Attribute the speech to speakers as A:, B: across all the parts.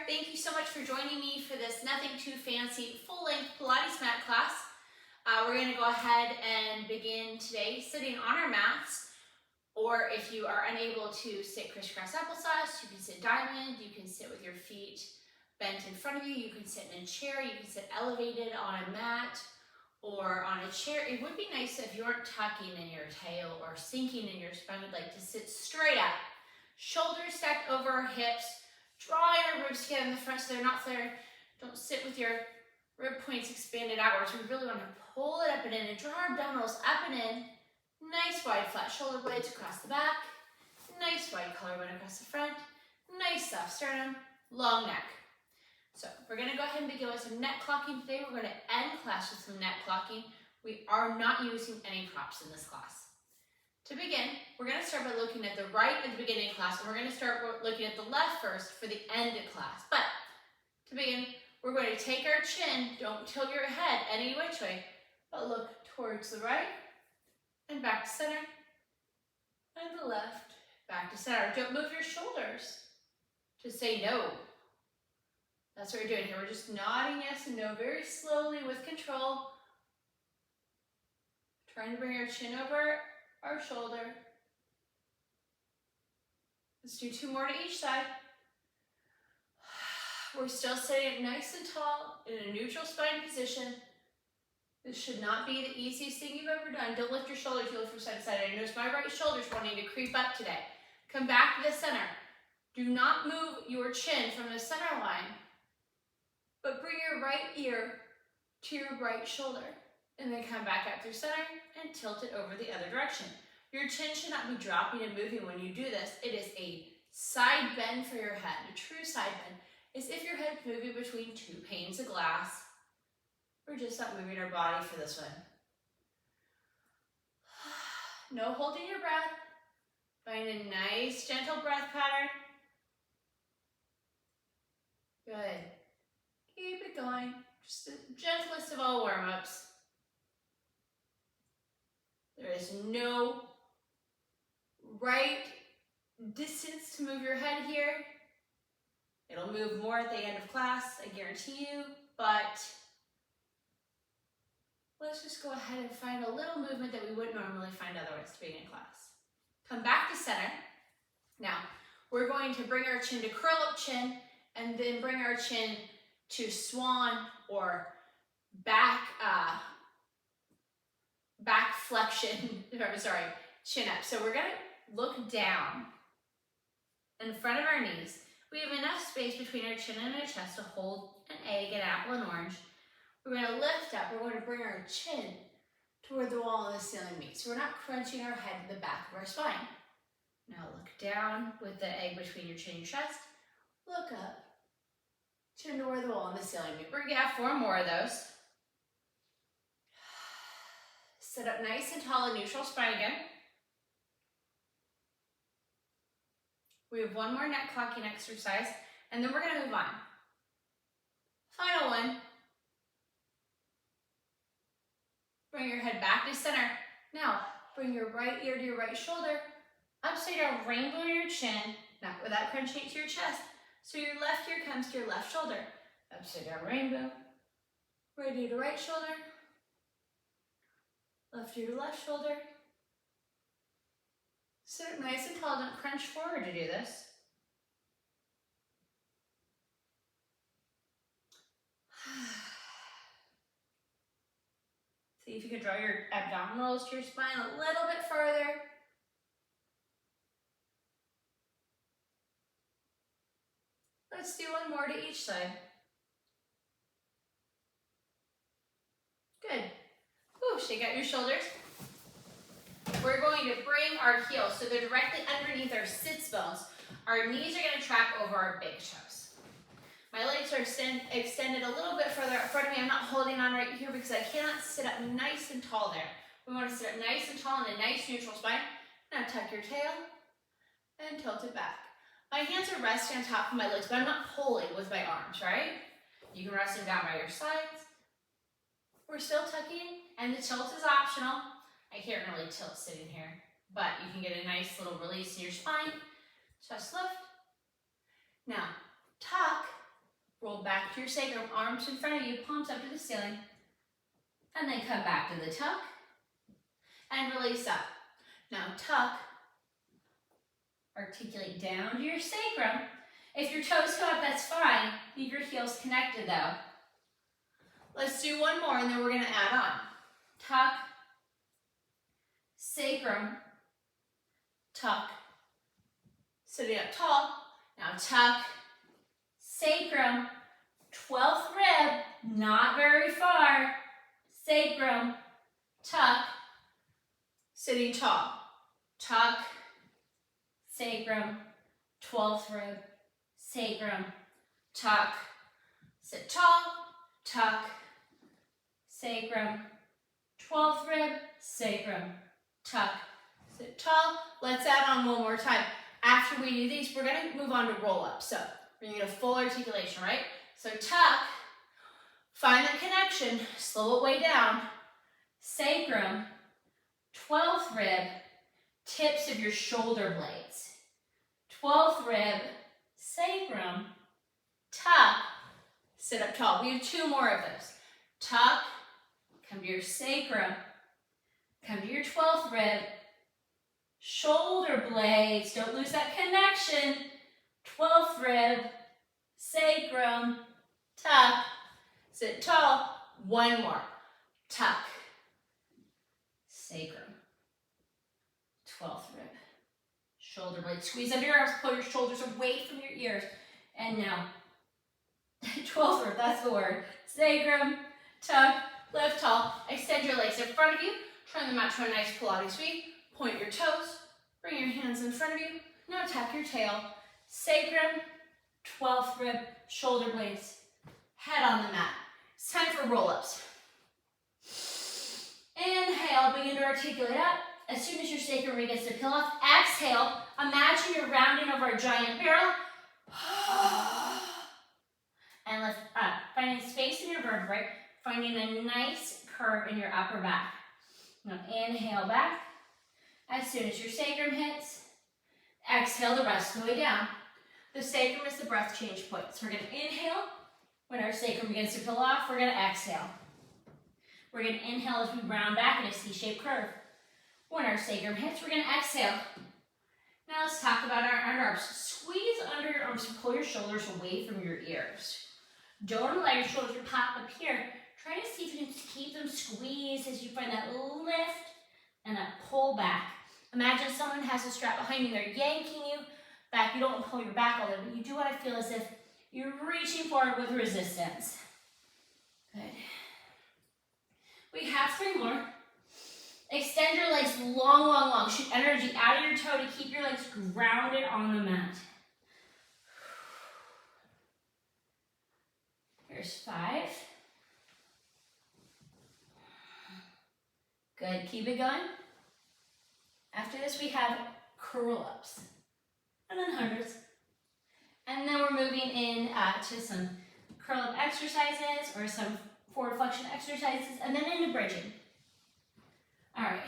A: Thank you so much for joining me for this nothing too fancy full-length Pilates mat class. We're going to go ahead and begin today sitting on our mats, or if you are unable to sit crisscross applesauce, you can sit diamond, you can sit with your feet bent in front of you, you can sit in a chair, you can sit elevated on a mat or on a chair. It would be nice if you aren't tucking in your tail or sinking in your spine. Would like to sit straight up, shoulders stacked over our hips. Draw your ribs together in the front so they're not flared. Don't sit with your rib points expanded outwards. We really want to pull it up and in and draw our abdominals up and in. Nice wide flat shoulder blades across the back. Nice wide collarbone across the front. Nice soft sternum, long neck. So we're going to go ahead and begin with some neck clocking today. We're going to end class with some neck clocking. We are not using any props in this class. To begin, we're going to start by looking at the right at the beginning of class, and we're going to start looking at the left first for the end of class. But to begin, we're going to take our chin, don't tilt your head any which way, but look towards the right and back to center, and the left, back to center. Don't move your shoulders to say no. That's what we're doing here. We're just nodding yes and no very slowly with control. Trying to bring our chin over our shoulder. Let's do 2 more to each side. We're still sitting nice and tall in a neutral spine position. This should not be the easiest thing you've ever done. Don't lift your shoulders, you lift from side to side. I notice my right shoulder's wanting to creep up today. Come back to the center. Do not move your chin from the center line, but bring your right ear to your right shoulder. And then come back up through center and tilt it over the other direction. Your chin should not be dropping and moving when you do this. It is a side bend for your head. A true side bend is if your head's moving between 2 panes of glass. We're just not moving our body for this one. No holding your breath. Find a nice gentle breath pattern. Good. Keep it going. Just the gentlest of all warm-ups. There is no right distance to move your head here. It'll move more at the end of class, I guarantee you, but let's just go ahead and find a little movement that we wouldn't normally find otherwise to begin class. Come back to center. Now, we're going to bring our chin to curl up chin and then bring our chin to swan or back flexion, chin up. So we're going to look down in front of our knees. We have enough space between our chin and our chest to hold an egg, an apple, an orange. We're going to lift up. We're going to bring our chin toward the wall and the ceiling meet. So we're not crunching our head to the back of our spine. Now look down with the egg between your chin and your chest. Look up. Chin toward the wall and the ceiling meet. We're going to have 4 more of those. Sit up nice and tall in neutral spine again. We have 1 more neck clocking exercise, and then we're going to move on. Final one. Bring your head back to center. Now, bring your right ear to your right shoulder. Upside down rainbow to your chin, not without crunching it to your chest. So your left ear comes to your left shoulder. Upside down rainbow. Right ear to right shoulder. Left ear to left shoulder. Sit up nice and tall. Don't crunch forward to do this. See if you can draw your abdominals to your spine a little bit further. Let's do 1 more to each side. Good. Ooh, shake out your shoulders. We're going to bring our heels so they're directly underneath our sits bones. Our knees are going to track over our big toes. My legs are extended a little bit further up front of me. I'm not holding on right here because I cannot sit up nice and tall there. We want to sit up nice and tall in a nice neutral spine. Now tuck your tail and tilt it back. My hands are resting on top of my legs, but I'm not pulling with my arms, right? You can rest them down by your sides. We're still tucking, and the tilt is optional. I can't really tilt sitting here, but you can get a nice little release in your spine. Chest lift. Now, tuck back to your sacrum, arms in front of you, palms up to the ceiling. And then come back to the tuck and release up. Now tuck, articulate down to your sacrum. If your toes come up, that's fine. Leave your heels connected though. Let's do one more and then we're gonna add on. Tuck, sacrum, tuck, sitting up tall. Now tuck, sacrum, 12th rib, not very far. Sacrum, tuck, sitting tall. Tuck, sacrum, 12th rib, sacrum, tuck, sit tall, tuck, sacrum, 12th rib, sacrum, tuck, sit tall. Let's add on one more time. After we do these, we're gonna move on to roll up. So we're gonna get a full articulation, right? So tuck, find the connection, slow it way down. Sacrum, 12th rib, tips of your shoulder blades. 12th rib, sacrum, tuck, sit up tall. We have two more of those. Tuck, come to your sacrum, come to your 12th rib, shoulder blades, don't lose that connection. 12th rib, sacrum, tuck, sit tall. One more. Tuck, sacrum, 12th rib, shoulder blades. Squeeze under your arms, pull your shoulders away from your ears. And now, 12th rib, that's the word. Sacrum, tuck, lift tall. Extend your legs in front of you. Turn the mat to a nice Pilates sweep. Point your toes. Bring your hands in front of you. Now tap your tail. Sacrum, 12th rib, shoulder blades. Head on the mat. It's time for roll-ups. Inhale, begin to articulate up. As soon as your sacrum begins to peel off, exhale. Imagine you're rounding over a giant barrel. And lift up. Finding space in your vertebrae. Finding a nice curve in your upper back. Now inhale back. As soon as your sacrum hits, exhale the rest of the way down. The sacrum is the breath change point. So we're going to inhale. When our sacrum begins to peel off, we're going to exhale. We're going to inhale as we round back in a C-shaped curve. When our sacrum hits, we're going to exhale. Now let's talk about our underarms. Squeeze under your arms and pull your shoulders away from your ears. Don't allow your shoulders to pop up here. Try to see if you can keep them squeezed as you find that lift and that pull back. Imagine someone has a strap behind you, they're yanking you back. You don't want to pull your back all the way, but you do want to feel as if you're reaching forward with resistance. Good. We have three more. Extend your legs long, long, long. Shoot energy out of your toe to keep your legs grounded on the mat. Here's 5. Good, keep it going. After this, we have curl-ups, and then hundreds. And then we're moving in to some curl-up exercises or some forward flexion exercises, and then into bridging. All right,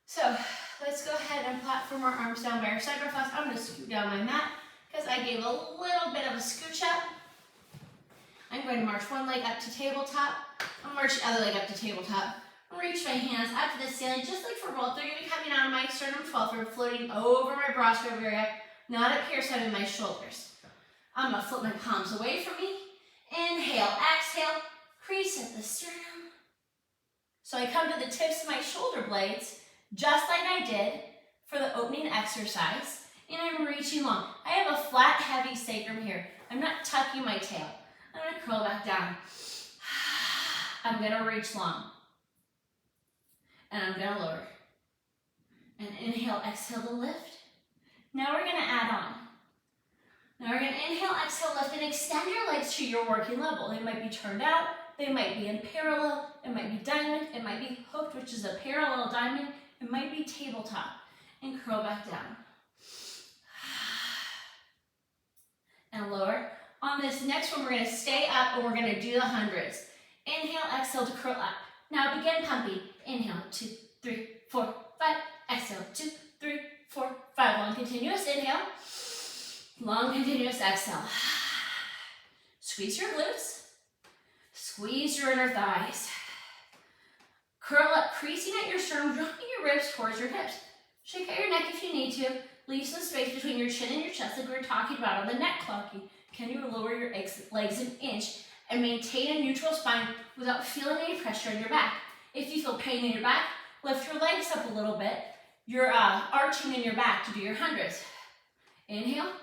A: so let's go ahead and platform our arms down by our side profiles. I'm going to scoot down my mat because I gave a little bit of a scooch up. I'm going to march one leg up to tabletop. I'll march the other leg up to tabletop. Reach my hands up to the ceiling, just like for roll. They're going to be coming out of my sternum 12th rib, floating over my broad shoulder area, not up here, so I'm in my shoulders. I'm going to flip my palms away from me. Inhale, exhale, crease at the sternum. So I come to the tips of my shoulder blades, just like I did for the opening exercise, and I'm reaching long. I have a flat, heavy sacrum here. I'm not tucking my tail. I'm going to curl back down. I'm going to reach long. And I'm going to lower. And inhale, exhale to lift. Now we're going to add on. Now we're going to inhale, exhale, lift, and extend your legs to your working level. They might be turned out. They might be in parallel. It might be diamond. It might be hooked, which is a parallel diamond. It might be tabletop. And curl back down. And lower. On this next one, we're going to stay up and we're going to do the hundreds. Inhale, exhale to curl up. Now begin pumping. Inhale, 2, 3, 4, 5. Exhale, 2, 3, 4, 5. Long continuous inhale. Long continuous exhale. Squeeze your glutes. Squeeze your inner thighs. Curl up, creasing at your sternum, dropping your ribs towards your hips. Shake out your neck if you need to. Leave some space between your chin and your chest like we were talking about on the neck clocking. Can you lower your legs an inch and maintain a neutral spine without feeling any pressure in your back? If you feel pain in your back, lift your legs up a little bit. You're arching in your back to do your hundreds. Inhale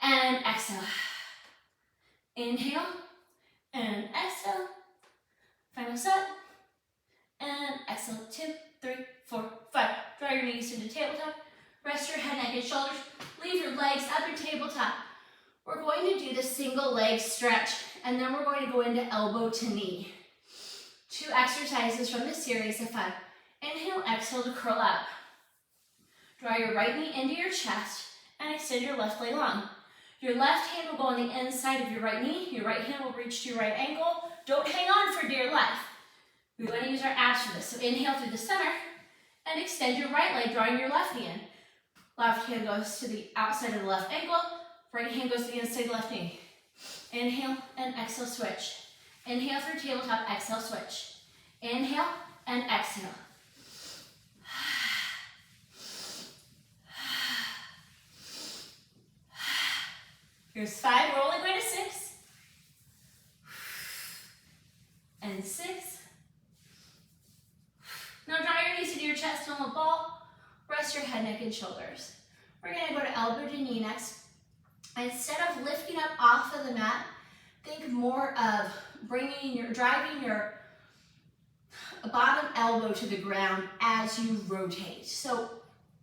A: and exhale. Inhale and exhale. Final set. And exhale. 2, 3, 4, 5. Draw your knees into tabletop. Rest your head, neck, and shoulders. Leave your legs up in tabletop. We're going to do the single leg stretch, and then we're going to go into elbow to knee. 2 exercises from this series of 5. Inhale, exhale to curl up. Draw your right knee into your chest and extend your left leg long. Your left hand will go on the inside of your right knee. Your right hand will reach to your right ankle. Don't hang on for dear life. We want to use our abs for this. So inhale through the center and extend your right leg, drawing your left knee in. Left hand goes to the outside of the left ankle. Right hand goes to the inside of the left knee. Inhale and exhale, switch. Inhale through tabletop, exhale, switch. Inhale and exhale. Here's 5, we're only going to 6. And 6. Now draw your knees into your chest on the ball. Rest your head, neck, and shoulders. We're going to go to elbow to knee next. Instead of lifting up off of the mat, think more of driving your bottom elbow to the ground as you rotate. So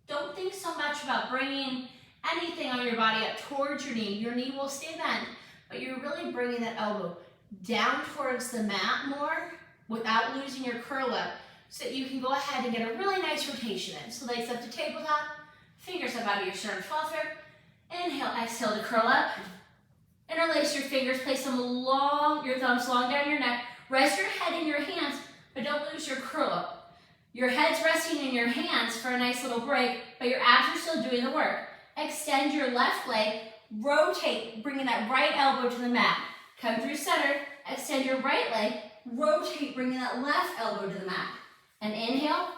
A: don't think so much about bringing anything on your body up towards your knee. Your knee will stay bent, but you're really bringing that elbow down towards the mat more without losing your curl up, so that you can go ahead and get a really nice rotation in. So legs up to tabletop, fingers up out of your sternum 12 here. Inhale, exhale to curl up. Interlace your fingers, place them long, your thumbs long down your neck. Rest your head in your hands, but don't lose your curl up. Your head's resting in your hands for a nice little break, but your abs are still doing the work. Extend your left leg, rotate, bringing that right elbow to the mat. Come through center, extend your right leg, rotate, bringing that left elbow to the mat. And inhale,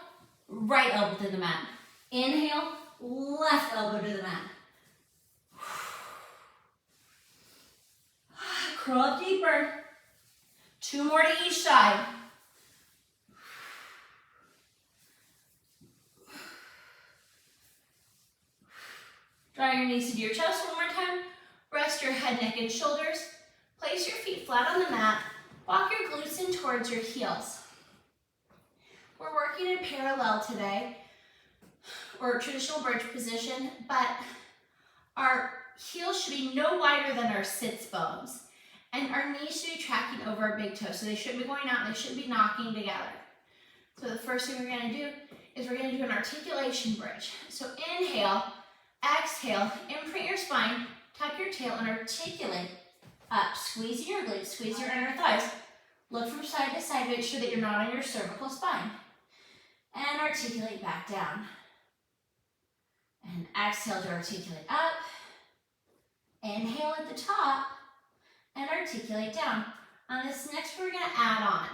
A: right elbow to the mat. Inhale, left elbow to the mat. Curl up deeper. 2 more to each side. Draw your knees into your chest one more time. Rest your head, neck, and shoulders. Place your feet flat on the mat. Walk your glutes in towards your heels. We're working in parallel today, or traditional bridge position, but our heels should be no wider than our sits bones. And our knees should be tracking over our big toes. So they shouldn't be going out, and they shouldn't be knocking together. So the first thing we're going to do is we're going to do an articulation bridge. So inhale, exhale, imprint your spine, tuck your tail, and articulate up. Squeeze your glutes, squeeze your inner thighs. Look from side to side, make sure that you're not on your cervical spine. And articulate back down. And exhale to articulate up. Inhale at the top. And articulate down. On this next, we're going to add on.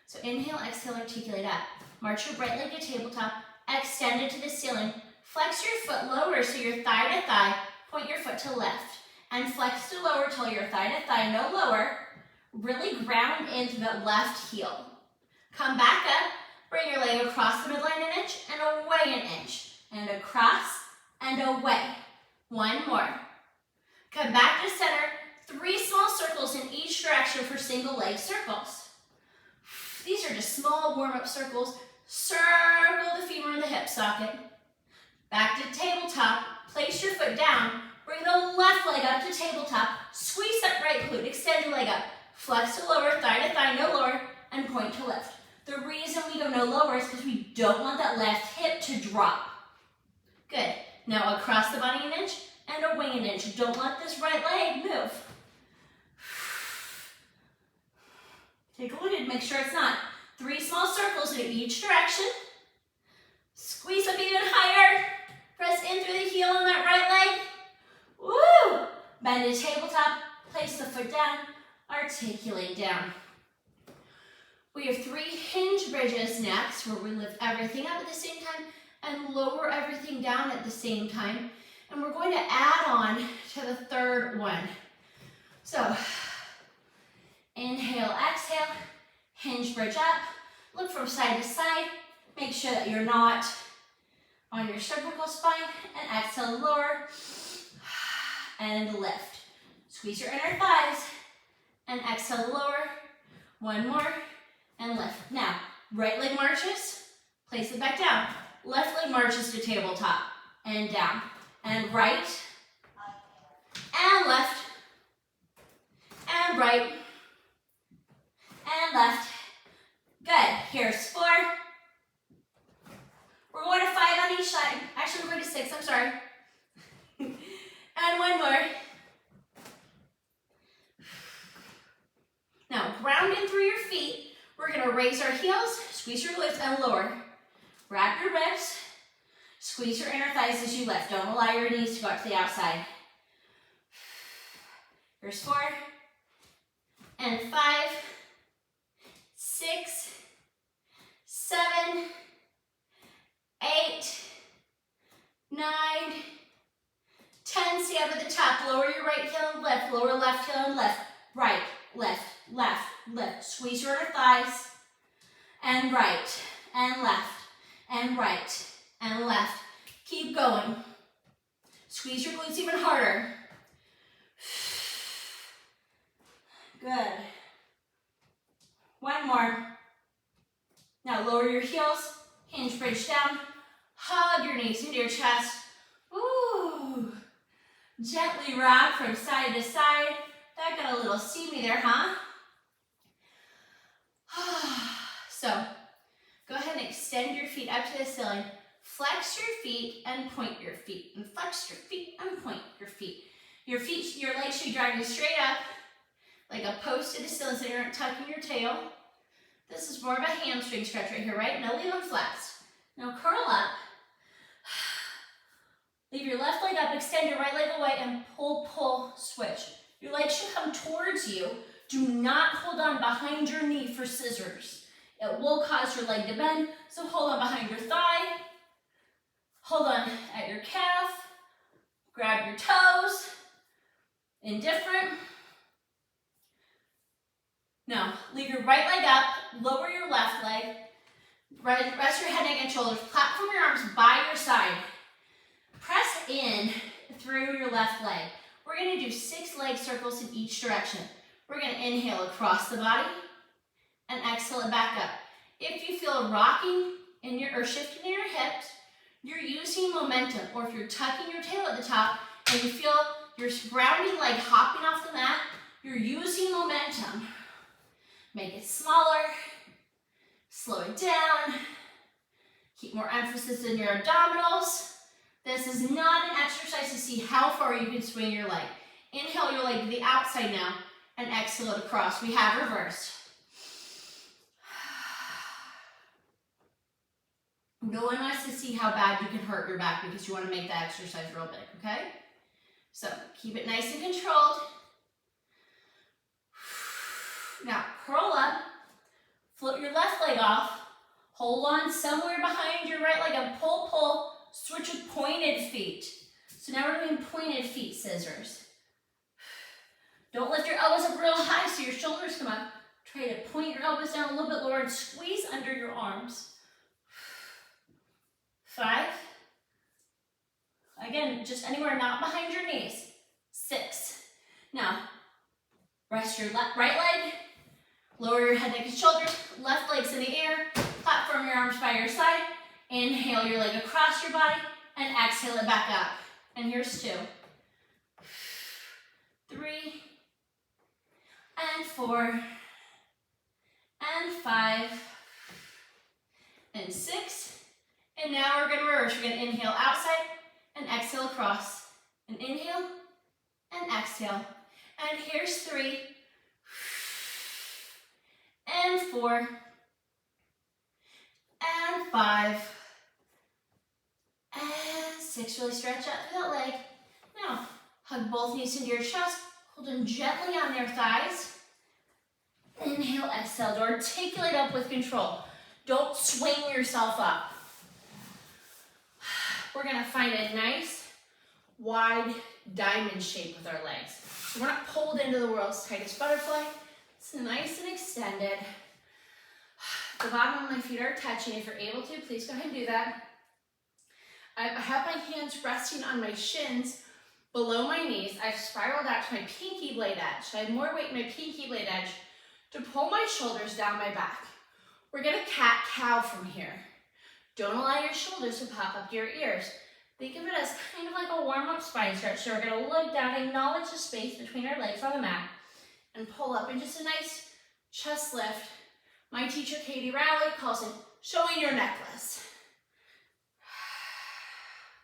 A: So inhale, exhale, articulate up. March your right leg to tabletop. Extend it to the ceiling. Flex your foot lower so you're thigh to thigh. Point your foot to left. And flex to lower till you're thigh to thigh, no lower. Really ground into that left heel. Come back up. Bring your leg across the midline an inch and away an inch. And across and away. 1 more. Come back to center. 3 small circles in each direction for single leg circles. These are just small warm-up circles. Circle the femur in the hip socket. Back to tabletop. Place your foot down. Bring the left leg up to tabletop. Squeeze that right glute. Extend your leg up. Flex to lower, thigh to thigh, no lower, and point to lift. The reason we go no lower is because we don't want that left hip to drop. Good. Now across the body an inch and away an inch. Don't let this right leg move. Take a look at it, make sure it's not. 3 small circles in each direction. Squeeze up even higher. Press in through the heel on that right leg. Woo! Bend to tabletop. place the foot down, articulate down. We have 3 hinge bridges next, where we lift everything up at the same time and lower everything down at the same time. And we're going to add on to the third one. So, inhale, exhale, hinge bridge up, look from side to side, make sure that you're not on your cervical spine, and exhale, lower, and lift. Squeeze your inner thighs, and exhale, lower, one more, and lift. Now, right leg marches, place it back down. Left leg marches to tabletop, and down, and right, and left, and right, and left. Good. Here's 4. We're going to 5 on each side. Actually, we're going to 6. I'm sorry. And one more. Now, ground in through your feet. We're going to raise our heels, squeeze your glutes, and lower. Wrap your ribs. Squeeze your inner thighs as you lift. Don't allow your knees to go up to the outside. Here's 4. And 5. 6. 7. 8. 9. 10. Stay up at the top. Lower your right heel and lift. Lower left heel and lift. Right, lift, left, lift. Squeeze your inner thighs. And right, and left, and right, and left. Keep going. Squeeze your glutes even harder. Good. One more. Now lower your heels, hinge bridge down. Hug your knees into your chest. Ooh. Gently rock from side to side. That got a little steamy there, huh? So, go ahead and extend your feet up to the ceiling. Flex your feet and point your feet. And flex your feet and point your feet. Your legs should be driving straight up, like a post to the ceiling, so you're not tucking your tail. This is more of a hamstring stretch right here, right? Now leave them flexed. Now curl up. Leave your left leg up, extend your right leg away, and pull, pull, switch. Your legs should come towards you. Do not hold on behind your knee for scissors. It will cause your leg to bend, so hold on behind your thigh. Hold on at your calf. Grab your toes. Indifferent. Now, leave your right leg up, lower your left leg. Rest your head, neck, and shoulders. Platform your arms by your side. Press in through your left leg. We're going to do 6 leg circles in each direction. We're going to inhale across the body and exhale it back up. If you feel rocking or shifting in your hips, you're using momentum. Or if you're tucking your tail at the top and you feel your grounding leg hopping off the mat, you're using momentum. Make it smaller. Slow it down. Keep more emphasis in your abdominals. This is not an exercise to see how far you can swing your leg. Inhale your leg to the outside now and exhale it across. We have reversed. No one wants to see how bad you can hurt your back because you want to make that exercise real big, okay? So keep it nice and controlled. Now curl up, float your left leg off, hold on somewhere behind your right leg and pull, pull. Switch with pointed feet. So now we're doing pointed feet scissors. Don't lift your elbows up real high so your shoulders come up. Try to point your elbows down a little bit lower and squeeze under your arms. 5. Again, just anywhere not behind your knees. 6. Now, rest your right leg. Lower your head, neck, and shoulders. Left leg's in the air. Platform your arms by your side. Inhale your leg across your body and exhale it back up. And here's 2. 3. And 4. And 5. And 6. And now we're going to reverse. We're going to inhale outside and exhale across. And inhale and exhale. And here's 3. And 4. And 5. And 6. Really stretch out through that leg. Now, hug both knees into your chest. Hold them gently on their thighs. Inhale, exhale to articulate up with control. Don't swing yourself up. We're gonna find a nice, wide diamond shape with our legs. So we're not pulled into the world's tightest butterfly. It's nice and extended. The bottom of my feet are touching. If you're able to, please go ahead and do that. I have my hands resting on my shins below my knees. I've spiraled out to my pinky blade edge. So I have more weight in my pinky blade edge to pull my shoulders down my back. We're gonna cat-cow from here. Don't allow your shoulders to pop up to your ears. Think of it as kind of like a warm-up spine stretch. So we're gonna look down, acknowledge the space between our legs on the mat, and pull up in just a nice chest lift. My teacher, Katie Rowley, calls it showing your necklace.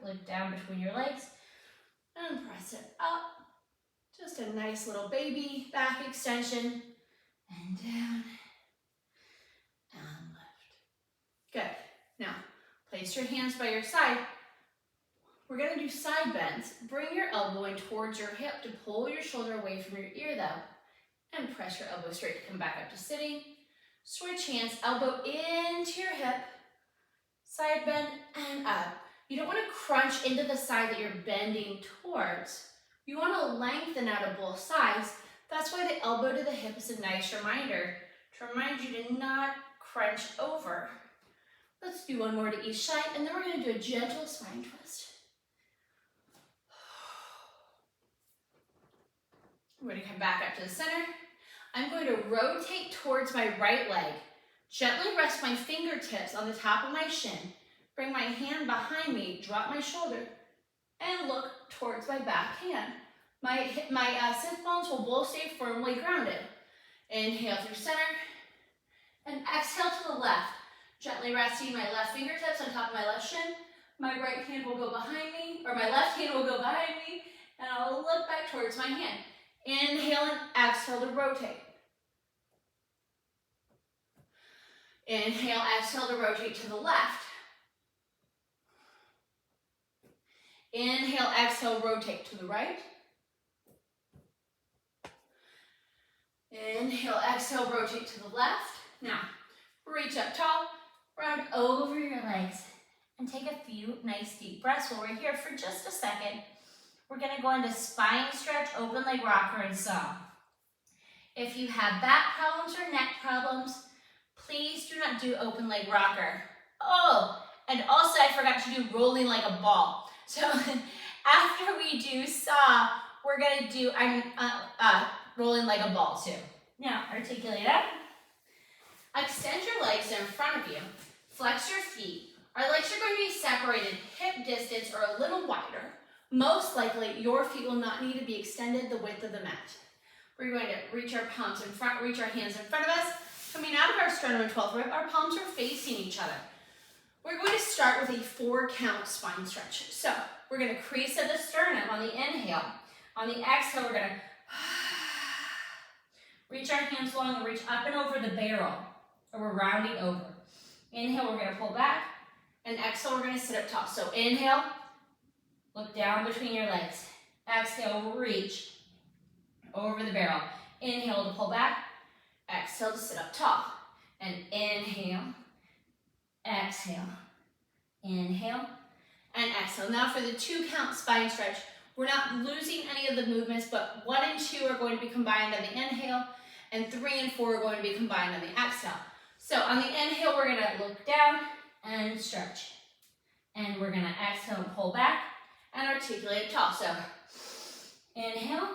A: Look down between your legs and press it up. Just a nice little baby back extension. And down and lift. Good. Now, place your hands by your side. We're going to do side bends. Bring your elbow in towards your hip to pull your shoulder away from your ear though. And press your elbow straight to come back up to sitting. Switch hands, elbow into your hip. Side bend and up. You don't want to crunch into the side that you're bending towards. You want to lengthen out of both sides. That's why the elbow to the hip is a nice reminder to remind you to not crunch over. Let's do one more to each side, and then we're going to do a gentle spine twist. We're going to come back up to the center. I'm going to rotate towards my right leg. Gently rest my fingertips on the top of my shin. Bring my hand behind me, drop my shoulder, and look towards my back hand. My sit bones will both stay firmly grounded. Inhale through center, and exhale to the left. Gently resting my left fingertips on top of my left shin. My right hand will go behind me, or my left hand will go behind me, and I'll look back towards my hand. Inhale and exhale to rotate. Inhale, exhale to rotate to the left. Inhale, exhale, rotate to the right. Inhale, exhale, rotate to the left. Now, reach up tall, round over your legs, and take a few nice deep breaths while we're here for just a second. We're gonna go into spine stretch, open leg rocker, and saw. If you have back problems or neck problems, please do not do open leg rocker. Oh, and also I forgot to do rolling like a ball. So after we do saw, we're gonna do rolling like a ball too. Now, articulate up. Extend your legs in front of you. Flex your feet. Our legs are going to be separated hip distance or a little wider. Most likely, your feet will not need to be extended the width of the mat. We're going to reach our palms in front, reach our hands in front of us. Coming out of our sternum and 12th rib, our palms are facing each other. We're going to start with a 4-count spine stretch. So we're going to crease at the sternum on the inhale. On the exhale, we're going to reach our hands long and reach up and over the barrel, or we're rounding over. Inhale, we're going to pull back, and exhale, we're going to sit up tall. So inhale, look down between your legs. Exhale, reach over the barrel. Inhale to pull back, exhale to sit up tall. And inhale, exhale, inhale, and exhale. Now for the 2-count spine stretch, we're not losing any of the movements, but 1 and 2 are going to be combined on the inhale, and 3 and 4 are going to be combined on the exhale. So on the inhale, we're going to look down and stretch. And we're going to exhale and pull back and articulate tall. So inhale,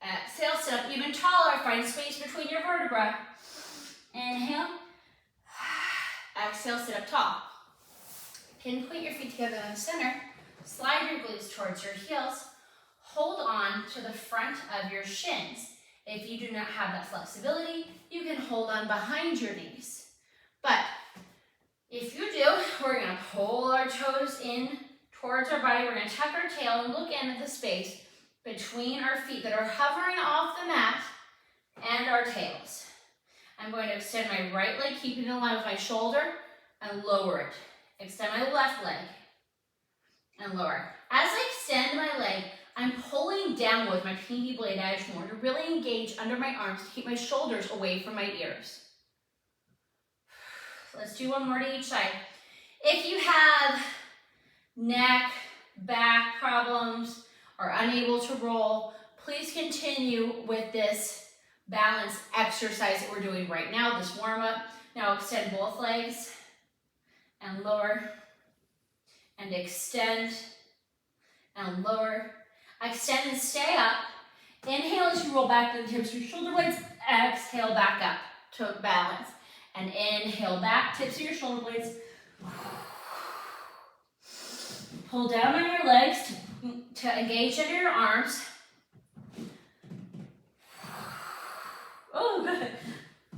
A: exhale, sit up even taller, find space between your vertebrae. Inhale, exhale, sit up tall. Pinpoint your feet together in the center, slide your glutes towards your heels, hold on to the front of your shins. If you do not have that flexibility, you can hold on behind your knees. But if you do, we're going to pull our toes in towards our body. We're going to tuck our tail and look in at the space between our feet that are hovering off the mat and our tails. I'm going to extend my right leg, keeping it in line with my shoulder, and lower it. Extend my left leg and lower. As I extend my leg, I'm pulling pulling down with my pinky blade edge more to really engage under my arms to keep my shoulders away from my ears. Let's do one more to each side. If you have neck, back problems, are unable to roll, please continue with this balance exercise that we're doing right now, this warm-up. Now extend both legs and lower and extend and lower. Extend and stay up. Inhale as you roll back to the tips of your shoulder blades. Exhale back up to balance. And inhale back, tips of your shoulder blades. Pull down on your legs to engage under your arms. Oh, good.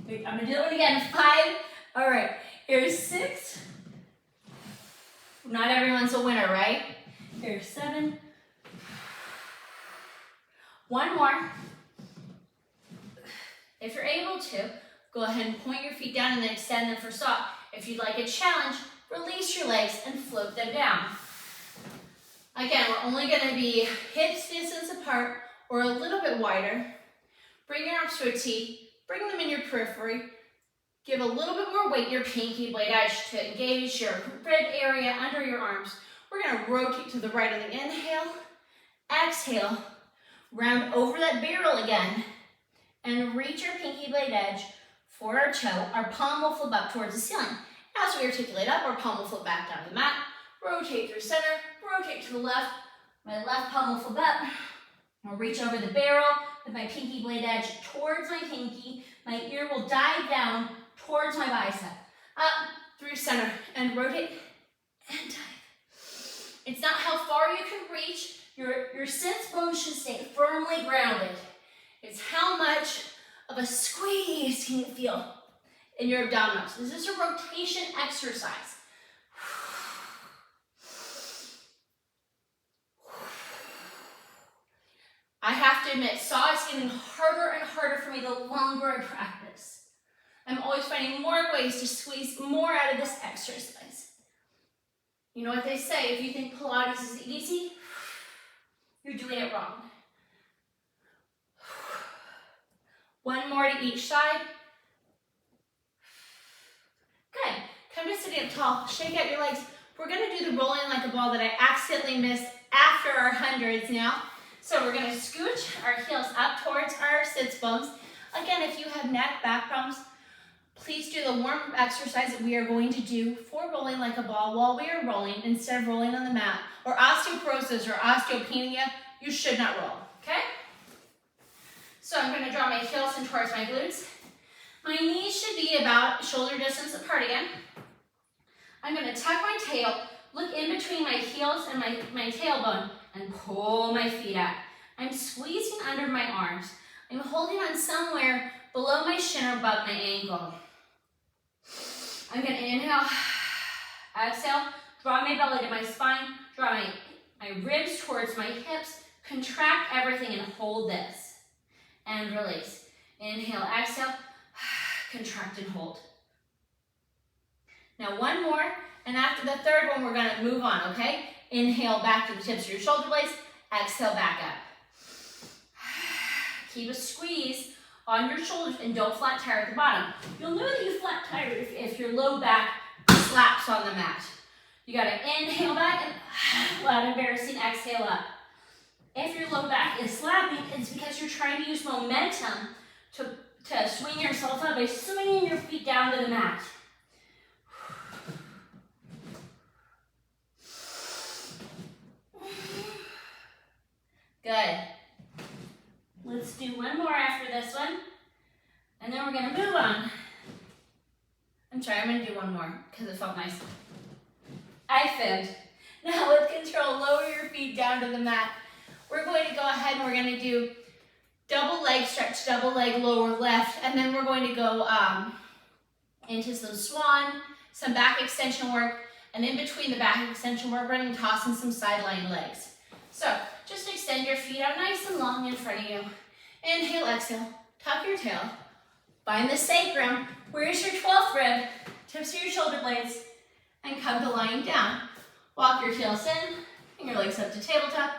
A: Wait, I'm gonna do that one again. 5. All right, here's 6. Not everyone's a winner, right? Here's 7. One more. If you're able to, go ahead and point your feet down and then extend them for stop. If you'd like a challenge, release your legs and float them down. Again, we're only going to be hips distance apart or a little bit wider. Bring your arms to a T, bring them in your periphery. Give a little bit more weight in your pinky blade edge to engage your rib area under your arms. We're going to rotate to the right on the inhale, exhale, round over that barrel again, and reach your pinky blade edge for our toe. Our palm will flip up towards the ceiling. As we articulate up, our palm will flip back down to the mat. Rotate through center, rotate to the left. My left palm will flip up. I'll reach over the barrel with my pinky blade edge towards my pinky. My ear will dive down towards my bicep. Up through center and rotate and dive. It's not how far you can reach. Your sits bones should stay firmly grounded. It's how much of a squeeze can you feel in your abdominals. This is a rotation exercise. I have to admit, saw is getting harder and harder for me the longer I practice. I'm always finding more ways to squeeze more out of this exercise. You know what they say, if you think Pilates is easy, you're doing it wrong. One more to each side. Good. Come to sitting up tall. Shake out your legs. We're going to do the rolling like a ball that I accidentally missed after our hundreds now. So we're going to scooch our heels up towards our sits bones. Again, if you have neck, back problems, please do the warm-up exercise that we are going to do for rolling like a ball while we are rolling instead of rolling on the mat. Or osteoporosis or osteopenia, you should not roll, okay? So I'm going to draw my heels in towards my glutes. My knees should be about shoulder distance apart again. I'm going to tuck my tail, look in between my heels and my tailbone, and pull my feet out. I'm squeezing under my arms. I'm holding on somewhere below my shin or above my ankle. I'm going to inhale, exhale, draw my belly to my spine, draw my ribs towards my hips, contract everything and hold this. And release. Inhale, exhale, contract and hold. Now one more, and after the third one, we're going to move on, okay? Inhale back to the tips of your shoulder blades, exhale back up. Keep a squeeze on your shoulders and don't flat tire at the bottom. You'll know that you flat tire if your low back slaps on the mat. You got to inhale back and loud embarrassing exhale up. If your low back is slapping, it's because you're trying to use momentum to swing yourself up by swinging your feet down to the mat. Good. Let's do one more after this one, and then we're going to move on. I'm sorry, I'm going to do one more because it felt nice. I fibbed. Now with control, lower your feet down to the mat. We're going to go ahead and we're going to do double leg stretch, double leg lower left, and then we're going to go into some swan, some back extension work, and in between the back extension work, we're going to toss in some sideline legs. So just extend your feet out nice and long in front of you. Inhale, exhale, tuck your tail, find the sacrum. Where's your 12th rib? Tips of your shoulder blades, and come to lying down. Walk your heels in, bring your legs up to tabletop.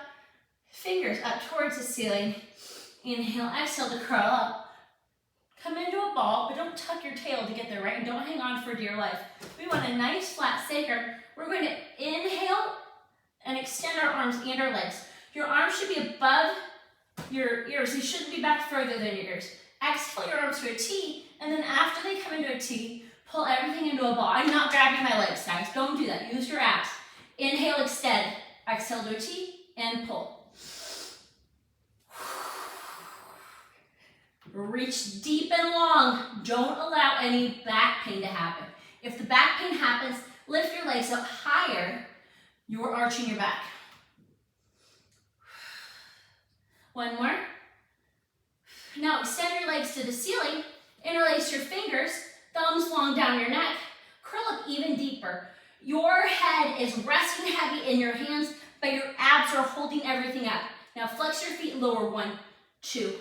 A: fingers up towards the ceiling. Inhale, exhale to curl up. Come into a ball, but don't tuck your tail to get there, right? And don't hang on for dear life. We want a nice flat sacrum. We're going to inhale and extend our arms and our legs. Your arms should be above your ears. They shouldn't be back further than your ears. Exhale your arms to a T, and then after they come into a T, pull everything into a ball. I'm not grabbing my legs, guys. Don't do that. Use your abs. Inhale, extend. Exhale to a T, and pull. Reach deep and long. Don't allow any back pain to happen. If the back pain happens, lift your legs up higher. You're arching your back. One more. Now extend your legs to the ceiling. Interlace your fingers. Thumbs long down your neck. Curl up even deeper. Your head is resting heavy in your hands, but your abs are holding everything up. Now flex your feet, lower. 1, 2,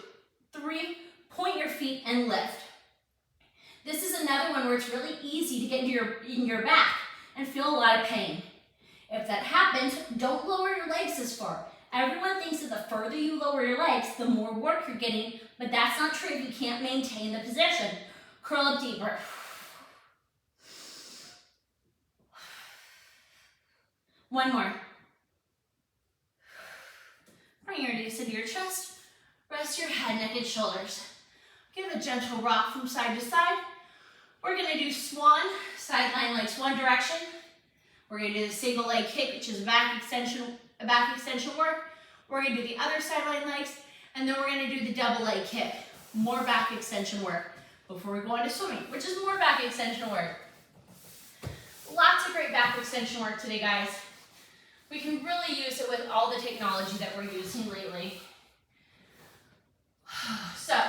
A: 3. Point your feet and lift. This is another one where it's really easy to get in your back and feel a lot of pain. If that happens, don't lower your legs as far. Everyone thinks that the further you lower your legs, the more work you're getting, but that's not true if you can't maintain the position. Curl up deeper. One more. Bring your knees into your chest. Rest your head, neck, and shoulders. Give a gentle rock from side to side. We're going to do swan, sideline legs one direction. We're going to do the single leg kick, which is back extension work. We're going to do the other sideline legs, and then we're going to do the double leg kick, more back extension work before we go into swimming, which is more back extension work. Lots of great back extension work today, guys. We can really use it with all the technology that we're using lately. So,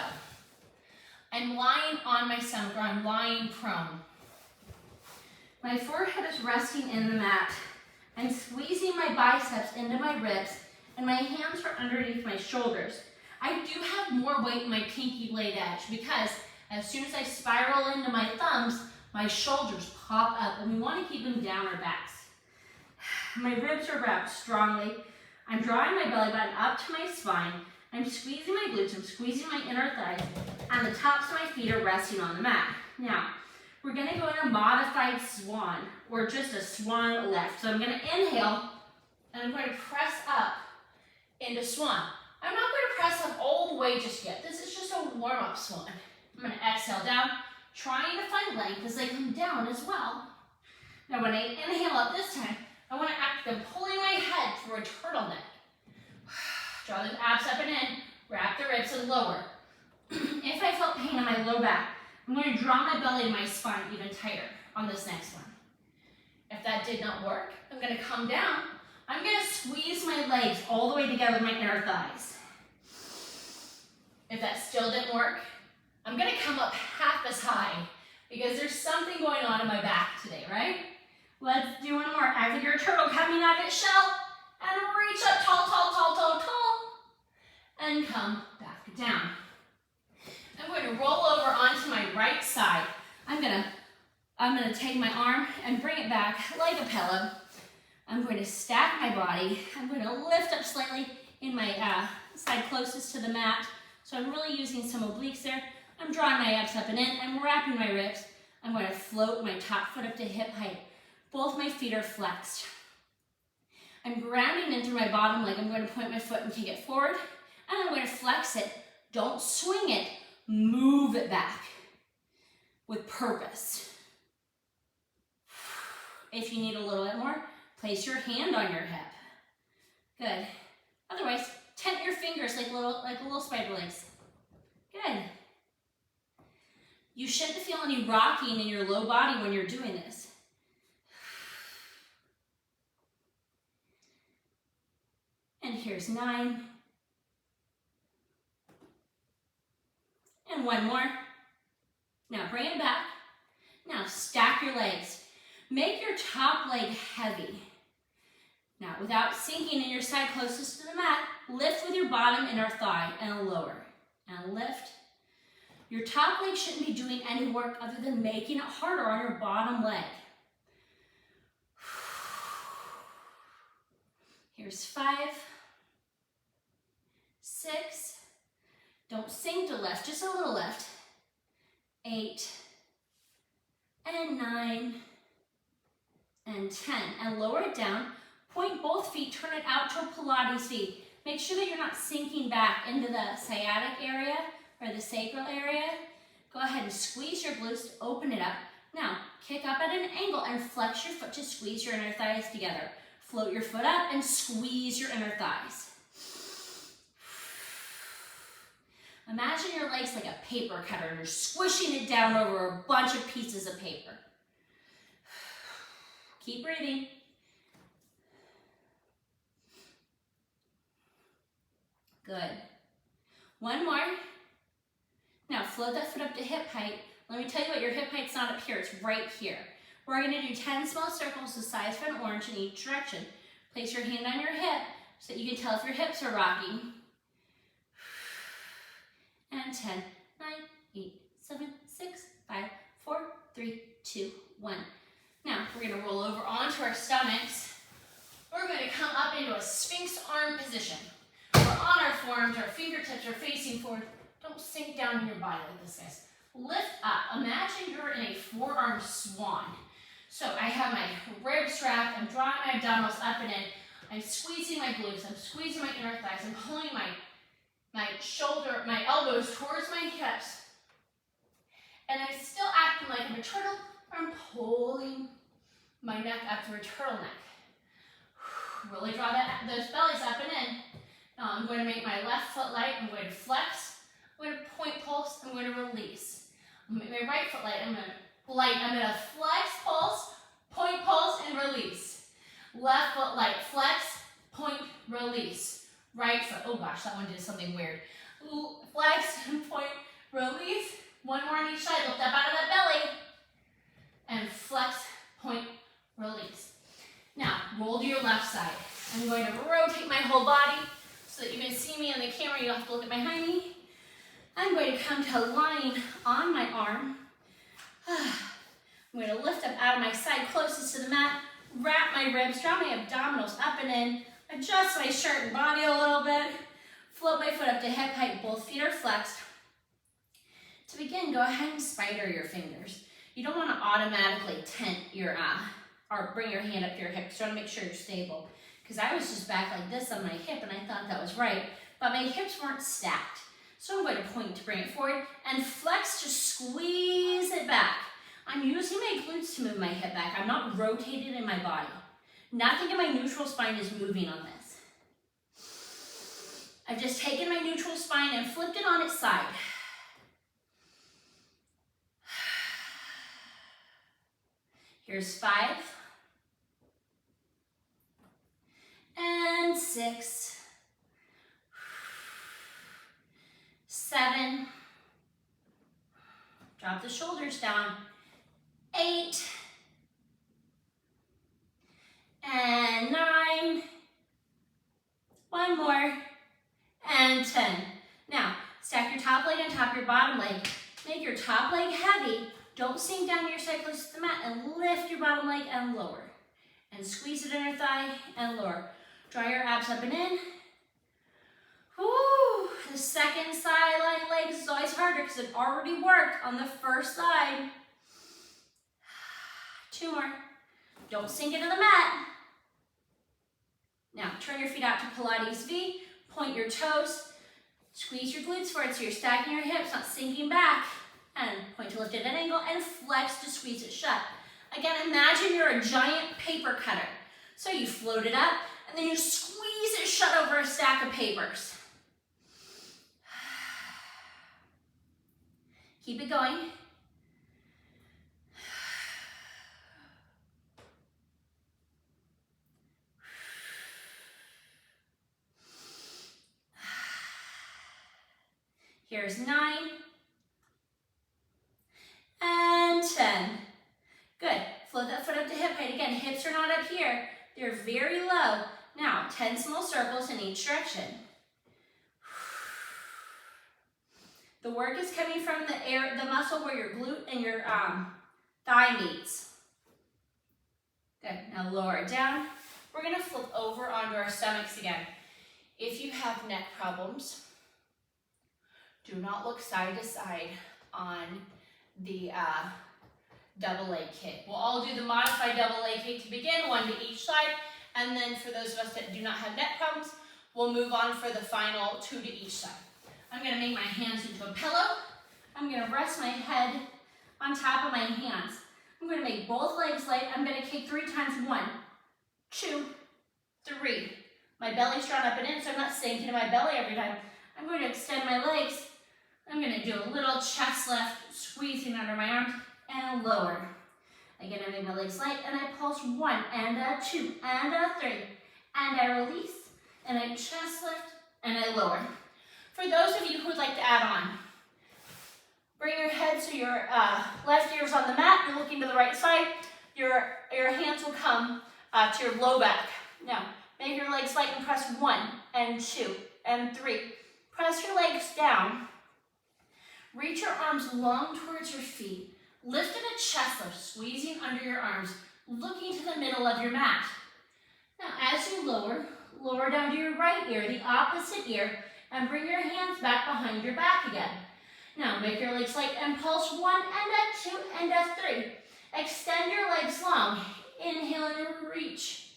A: I'm lying on my stomach, or I'm lying prone. My forehead is resting in the mat. I'm squeezing my biceps into my ribs, and my hands are underneath my shoulders. I do have more weight in my pinky blade edge because as soon as I spiral into my thumbs, my shoulders pop up, and we want to keep them down our backs. My ribs are wrapped strongly. I'm drawing my belly button up to my spine. I'm squeezing my glutes, I'm squeezing my inner thighs, and the tops of my feet are resting on the mat. Now, we're going to go in a modified swan, or just a swan lift. So I'm going to inhale, and I'm going to press up into swan. I'm not going to press up all the way just yet. This is just a warm-up swan. I'm going to exhale down, trying to find length as I come down as well. Now when I inhale up this time, I want to act like I'm pulling my head through a turtleneck. Draw the abs up and in, wrap the ribs and lower. If I felt pain in my low back, I'm going to draw my belly and my spine even tighter on this next one. If that did not work, I'm going to come down. I'm going to squeeze my legs all the way together with my inner thighs. If that still didn't work, I'm going to come up half as high because there's something going on in my back today, right? Let's do one more. Act like you're a turtle coming out of its shell and reach up tall, tall, tall, tall, tall, and come back down. I'm going to roll over onto my right side. I'm going to take my arm and bring it back like a pillow. I'm going to stack my body. I'm going to lift up slightly in my side closest to the mat. So I'm really using some obliques there. I'm drawing my abs up and in. I'm wrapping my ribs. I'm going to float my top foot up to hip height. Both my feet are flexed. I'm grounding into my bottom leg. I'm going to point my foot and kick it forward. And I'm going to flex it. Don't swing it. Move it back with purpose. If you need a little bit more, place your hand on your hip. Good. Otherwise, tent your fingers like little spider legs. Good. You shouldn't feel any rocking in your low body when you're doing this. And here's 9. And one more. Now bring it back. Now stack your legs. Make your top leg heavy. Now without sinking in your side closest to the mat, lift with your bottom inner thigh and lower. And lift. Your top leg shouldn't be doing any work other than making it harder on your bottom leg. Here's 5. 6. Don't sink to lift, just a little lift. 8 and 9 and 10. And lower it down. Point both feet, turn it out to a Pilates V. Make sure that you're not sinking back into the sciatic area or the sacral area. Go ahead and squeeze your glutes, open it up. Now, kick up at an angle and flex your foot to squeeze your inner thighs together. Float your foot up and squeeze your inner thighs. Imagine your legs like a paper cutter and you're squishing it down over a bunch of pieces of paper. Keep breathing. Good. One more. Now float that foot up to hip height. Let me tell you what, your hip height's not up here, it's right here. We're going to do 10 small circles the size of an orange in each direction. Place your hand on your hip so that you can tell if your hips are rocking. And 10, 9, 8, 7, 6, 5, 4, 3, 2, 1. Now we're going to roll over onto our stomachs. We're going to come up into a Sphinx arm position. We're on our forearms, our fingertips are facing forward. Don't sink down in your body like this, guys. Lift up. Imagine you're in a forearm swan. So I have my ribs wrapped, I'm drawing my abdominals up and in, I'm squeezing my glutes, I'm squeezing my inner thighs, I'm pulling my elbows towards my hips. And I'm still acting like I'm a turtle, I'm pulling my neck up through a turtleneck. Really draw those bellies up and in. Now I'm going to make my left foot light, I'm going to flex, I'm going to point pulse, I'm going to release. I'm going to make my right foot light, I'm going to flex, pulse, point pulse, and release. Left foot light, flex, point, release. Right foot, oh gosh, that one did something weird. Flex, point, release. One more on each side, lift up out of that belly. And flex, point, release. Now, roll to your left side. I'm going to rotate my whole body so that you can see me on the camera. You don't have to look at behind me. I'm going to come to a line on my arm. I'm going to lift up out of my side closest to the mat, wrap my ribs, draw my abdominals up and in, adjust my shirt and body a little bit, float my foot up to hip height, both feet are flexed. To begin, go ahead and spider your fingers. You don't want to automatically tent your, or bring your hand up to your hip, so you want to make sure you're stable. Because I was just back like this on my hip and I thought that was right, but my hips weren't stacked. So I'm going to point to bring it forward and flex to squeeze it back. I'm using my glutes to move my hip back. I'm not rotated in my body. Nothing in my neutral spine is moving on this. I've just taken my neutral spine and flipped it on its side. Here's 5. And 6. 7. Drop the shoulders down. 8. And 9. One more. And 10. Now, stack your top leg on top of your bottom leg. Make your top leg heavy. Don't sink down your side close to the mat and lift your bottom leg and lower. And squeeze it inner thigh and lower. Draw your abs up and in. Woo! The second sideline leg is always harder because it already worked on the first side. 2 more. Don't sink into the mat. Now, turn your feet out to Pilates V. Point your toes. Squeeze your glutes forward so you're stacking your hips, not sinking back. And point to lift at an angle and flex to squeeze it shut. Again, imagine you're a giant paper cutter. So you float it up and then you squeeze it shut over a stack of papers. Keep it going. Here's 9. And 10. Good. Float that foot up to hip height. Again, hips are not up here. They're very low. Now, 10 small circles in each direction. The work is coming from the muscle where your glute and your thigh meets. Good. Now lower it down. We're going to flip over onto our stomachs again. If you have neck problems, Do not look side to side on the double leg kick. We'll all do the modified double leg kick to begin, 1 to each side, and then for those of us that do not have neck problems, we'll move on for the final 2 to each side. I'm gonna make my hands into a pillow. I'm gonna rest my head on top of my hands. I'm gonna make both legs light. I'm gonna kick 3 times, 1, 2, 3. My belly's drawn up and in, so I'm not sinking in my belly every time. I'm going to extend my legs. I'm going to do a little chest lift, squeezing under my arms, and lower. Again, I make my legs light, and I pulse 1, and a 2, and a 3, and I release, and I chest lift, and I lower. For those of you who would like to add on, bring your head so your left ear's on the mat, you're looking to the right side, your hands will come to your low back. Now, make your legs light and press 1, and 2, and 3. Press your legs down. Reach your arms long towards your feet. Lift in a chest lift, squeezing under your arms, looking to the middle of your mat. Now, as you lower down to your right ear, the opposite ear, and bring your hands back behind your back again. Now, make your legs light and pulse 1, and a 2, and a 3. Extend your legs long. Inhale and reach.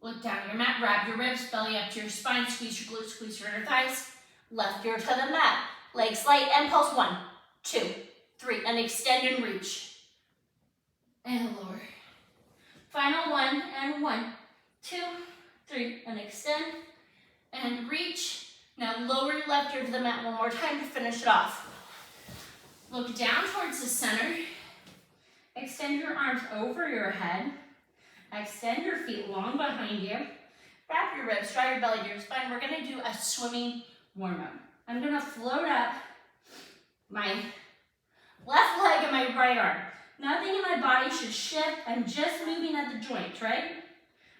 A: Look down at your mat, grab your ribs, belly up to your spine, squeeze your glutes, squeeze your inner thighs. Left ear to the mat. Legs light and pulse 1, 2, 3, and extend and reach. And lower. Final 1, and 1, 2, 3, and extend and reach. Now lower your left ear to the mat one more time to finish it off. Look down towards the center. Extend your arms over your head. Extend your feet long behind you. Wrap your ribs, draw your belly to your spine. We're gonna do a swimming warm-up. I'm gonna float up my left leg and my right arm. Nothing in my body should shift. I'm just moving at the joint, right?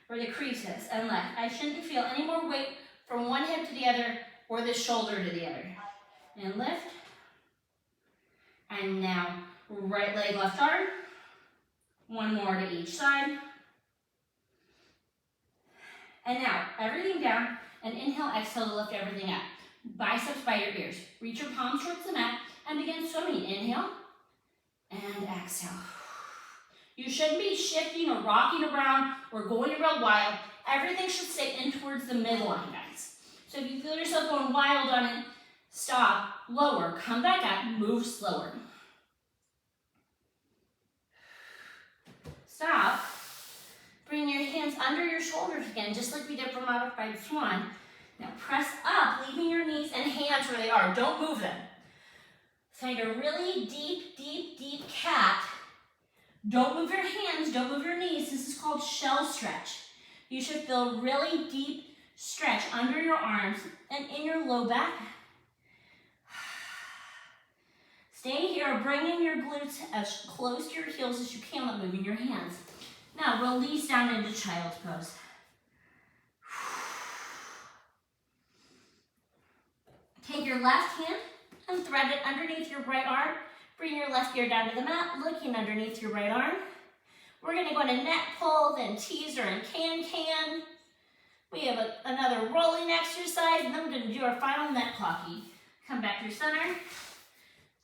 A: Where the crease is and left. I shouldn't feel any more weight from one hip to the other or the shoulder to the other. And lift. And now, right leg, left arm. 1 more to each side. And now, everything down, and inhale, exhale to lift everything up. Biceps by your ears. Reach your palms towards the mat and begin swimming. Inhale and exhale. You shouldn't be shifting or rocking around or going real wild. Everything should stay in towards the midline, guys. So if you feel yourself going wild on it, stop, lower, come back up, move slower. Stop. Bring your hands under your shoulders again, just like we did for modified swan. Now press up, leaving your knees and hands where they are. Don't move them. Find a really deep, deep, deep cat. Don't move your hands, don't move your knees. This is called shell stretch. You should feel really deep stretch under your arms and in your low back. Stay here, bringing your glutes as close to your heels as you can while moving your hands. Now release down into child's pose. Take your left hand and thread it underneath your right arm. Bring your left ear down to the mat, looking underneath your right arm. We're gonna go into neck pull, then teaser and can-can. We have another rolling exercise, and then we're gonna do our final neck clocky. Come back to your center.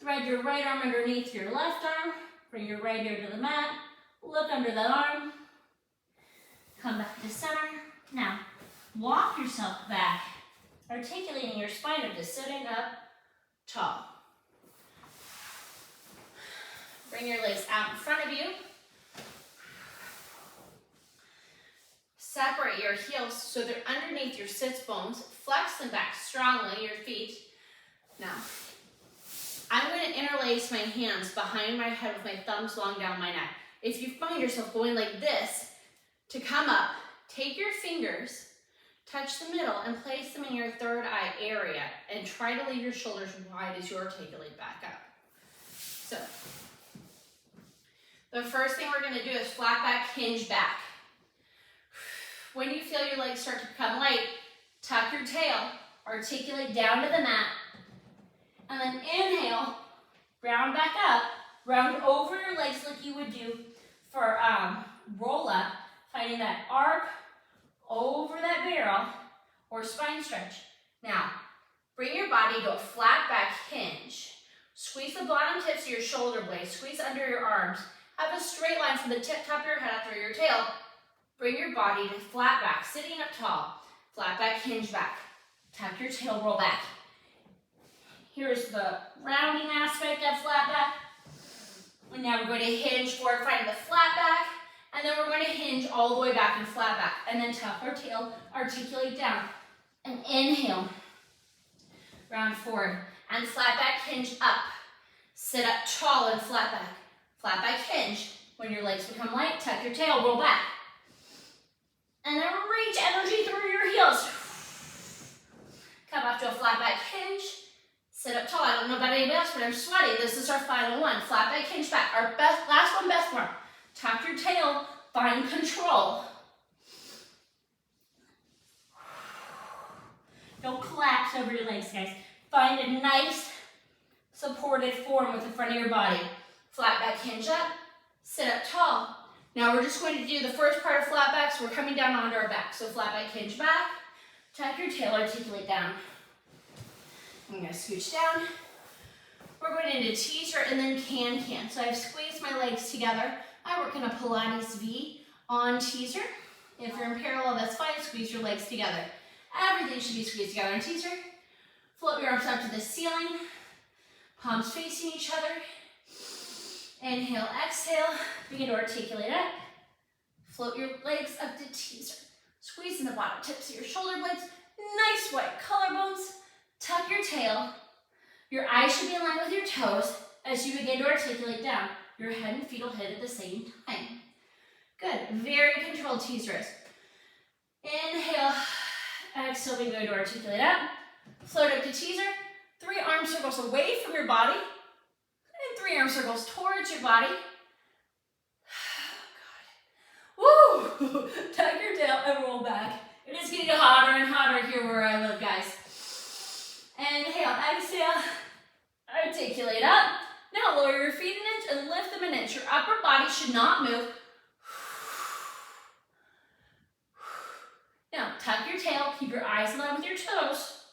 A: Thread your right arm underneath your left arm. Bring your right ear to the mat. Look under that arm. Come back to center. Now, walk yourself back, articulating your spine up to sitting up tall. Bring your legs out in front of you. Separate your heels so they're underneath your sits bones. Flex them back strongly, your feet. Now, I'm going to interlace my hands behind my head with my thumbs long down my neck. If you find yourself going like this, to come up, take your fingers, touch the middle, and place them in your third eye area, and try to leave your shoulders wide as you articulate back up. So, the first thing we're going to do is flat back, hinge back. When you feel your legs start to become light, tuck your tail, articulate down to the mat, and then inhale, round back up, round over your legs like you would do for roll up, finding that arc over that barrel or spine stretch. Now, Bring your body to a flat back hinge. Squeeze the bottom tips of your shoulder blades. Squeeze under your arms. Have a straight line from the tip top of your head up through your tail. Bring your body to flat back, sitting up tall. Flat back, hinge back. Tuck your tail, roll back. Here's the rounding aspect of flat back. And now we're going to hinge forward, finding the flat back. And then we're going to hinge all the way back and flat back. And then tuck our tail, articulate down. And inhale. Round forward. And flat back, hinge up. Sit up tall and flat back. Flat back, hinge. When your legs become light, tuck your tail, roll back. And then reach energy through your heels. Come up to a flat back hinge. Sit up tall. I don't know about anybody else, but I'm sweating. This is our final one. Flat back hinge back. Our last one, best one. Tuck your tail. Find control. Don't collapse over your legs, guys. Find a nice supported form with the front of your body. Flat back hinge up. Sit up tall. Now we're just going to do the first part of flat back, so we're coming down onto our back. So flat back, hinge back, tuck your tail, articulate down. I'm going to scooch down. We're going into teaser and then can-can. So I've squeezed my legs together. I work in a Pilates V on teaser. If you're in parallel, that's fine. Squeeze your legs together. Everything should be squeezed together in teaser. Float your arms up to the ceiling. Palms facing each other. Inhale, exhale, begin to articulate up. Float your legs up to teaser. Squeezing the bottom tips of your shoulder blades. Nice white collarbones. Tuck your tail. Your eyes should be in line with your toes as you begin to articulate down. Your head and feet will hit at the same time. Good, very controlled teasers. Inhale, exhale, we're going to articulate up. Float up to teaser. 3 arm circles away from your body. And 3 arm circles towards your body. Oh, God. Woo! Tuck your tail and roll back. It is getting hotter and hotter here where I live, guys. Inhale, exhale, articulate up. Now lower your feet an inch and lift them an inch. Your upper body should not move. Now tuck your tail, keep your eyes in line with your toes,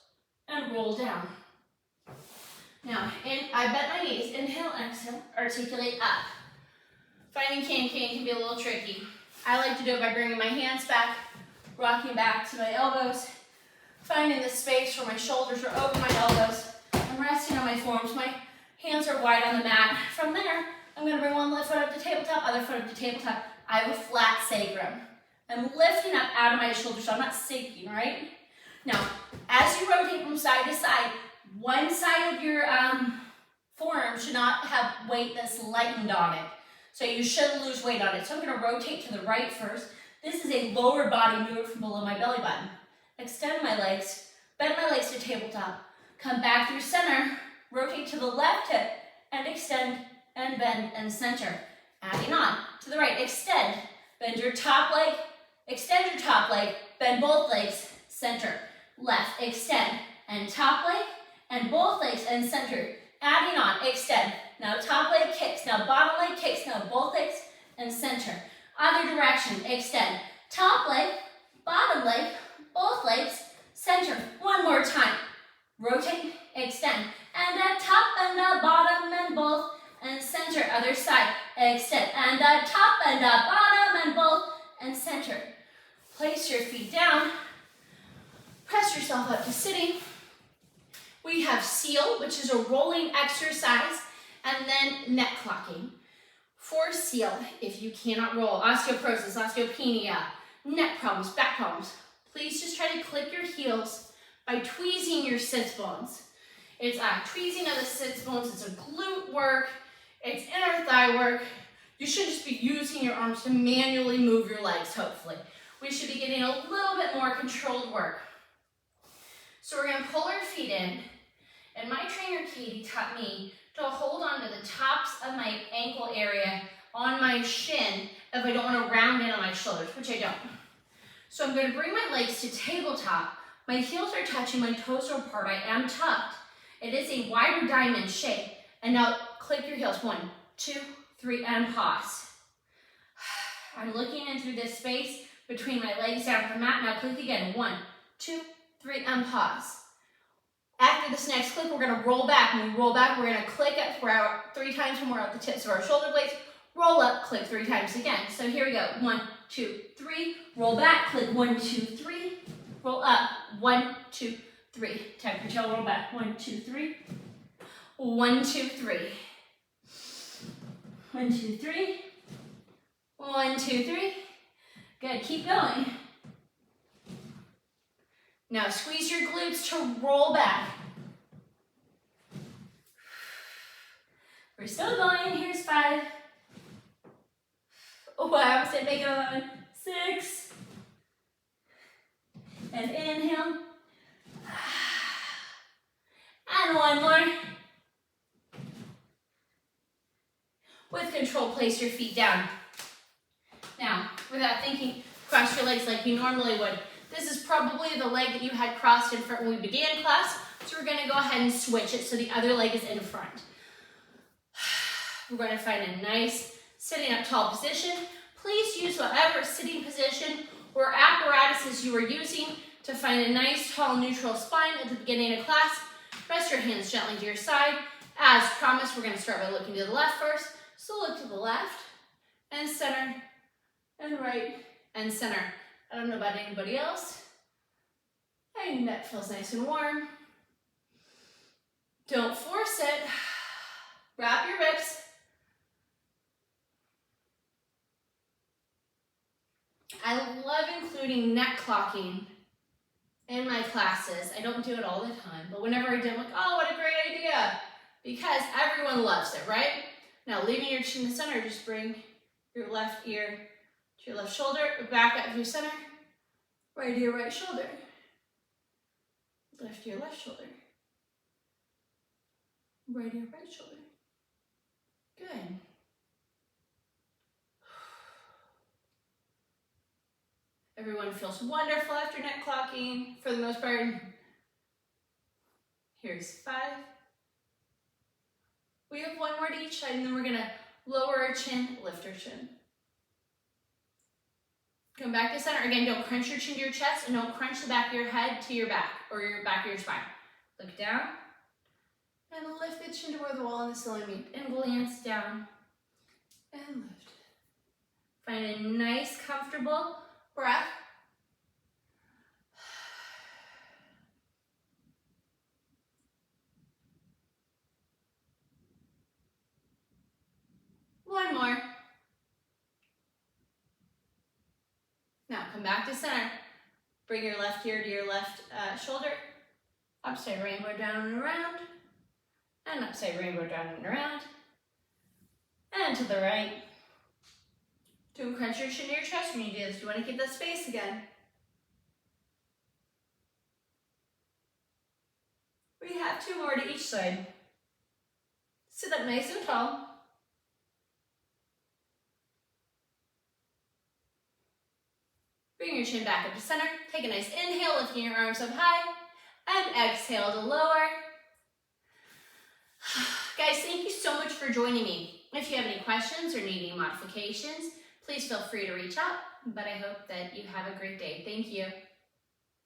A: and roll down. Now, I bent my knees. Inhale, exhale, articulate up. Finding can-can can be a little tricky. I like to do it by bringing my hands back, rocking back to my elbows, finding the space where my shoulders are over my elbows. I'm resting on my forearms. My hands are wide on the mat. From there, I'm going to bring one left foot up to tabletop, other foot up to tabletop. I have a flat sacrum. I'm lifting up out of my shoulders, so I'm not sinking, right? Now, as you rotate from side to side, one side of your forearm should not have weight that's lightened on it. So you shouldn't lose weight on it. So I'm going to rotate to the right first. This is a lower body move from below my belly button. Extend my legs, bend my legs to tabletop. Come back through center, rotate to the left hip, and extend and bend and center. Adding on to the right, extend, bend your top leg, extend your top leg, bend both legs, center. Left, extend, and top leg, and both legs and center. Adding on, extend. Now top leg kicks, now bottom leg kicks, now both legs and center. Other direction, extend. Top leg, bottom leg, both legs, center. One more time. Rotate, extend. And at top and the bottom and both and center. Other side, extend. And at top and the bottom and both and center. Place your feet down. Press yourself up to sitting. We have seal, which is a rolling exercise, and then neck clocking. For seal, if you cannot roll, osteoporosis, osteopenia, neck problems, back problems, please just try to click your heels by tweezing your sits bones. It's tweezing of the sits bones, it's a glute work, it's inner thigh work. You shouldn't just be using your arms to manually move your legs, hopefully. We should be getting a little bit more controlled work. So we're going to pull our feet in, and my trainer Katie taught me to hold on to the tops of my ankle area on my shin if I don't want to round in on my shoulders, which I don't. So I'm going to bring my legs to tabletop. My heels are touching, my toes are apart, I am tucked. It is a wider diamond shape. And now click your heels, 1, 2, 3, and pause. I'm looking in through this space between my legs down on the mat. Now click again, 1, 2, 3, and pause. At after this next click, we're gonna roll back. When we roll back, we're gonna click up for our 3 times when we're at the tips of our shoulder blades. Roll up, click 3 times again. So here we go. 1, 2, 3. Roll back, click 1, 2, 3. Roll up. 1, 2, 3. Time for tail roll back. 1, 2, 3. 1, 2, 3. 1, 2, 3. 1, 2, 3. Good. Keep going. Now squeeze your glutes to roll back. We're still going. Here's 5. Oh, I almost didn't make it 11. 6. And inhale. And 1 more. With control, place your feet down. Now, without thinking, cross your legs like you normally would. This is probably the leg that you had crossed in front when we began class, so we're going to go ahead and switch it so the other leg is in front. We're going to find a nice sitting up tall position. Please use whatever sitting position or apparatuses you are using to find a nice tall neutral spine at the beginning of class. Rest your hands gently to your side. As promised, we're going to start by looking to the left first. So look to the left and center and right and center. I don't know about anybody else. My neck feels nice and warm. Don't force it. Wrap your ribs. I love including neck clocking in my classes. I don't do it all the time, but whenever I do, I'm like, oh, what a great idea. Because everyone loves it, right? Now, leaving your chin to center, just bring your left ear to your left shoulder, back up through center, right to your right shoulder, left to your left shoulder, right to your right shoulder. Good. Everyone feels wonderful after neck clocking, for the most part. Here's 5. We have 1 more to each side, and then we're gonna lower our chin, lift our chin. Come back to center. Again, don't crunch your chin to your chest, and don't crunch the back of your head to your back, or your back of your spine. Look down, and lift the chin to where the wall and the ceiling meet, and glance down, and lift. Find a nice, comfortable breath. One more. Now come back to center. Bring your left ear to your left shoulder. Upside rainbow down and around. And upside rainbow down and around. And to the right. Don't crunch your chin to your chest when you do this. You want to keep that space again. We have 2 more to each side. Sit up nice and tall. Bring your chin back up to center. Take a nice inhale, lifting your arms up high. And exhale to lower. Guys, thank you so much for joining me. If you have any questions or need any modifications, please feel free to reach out. But I hope that you have a great day. Thank you.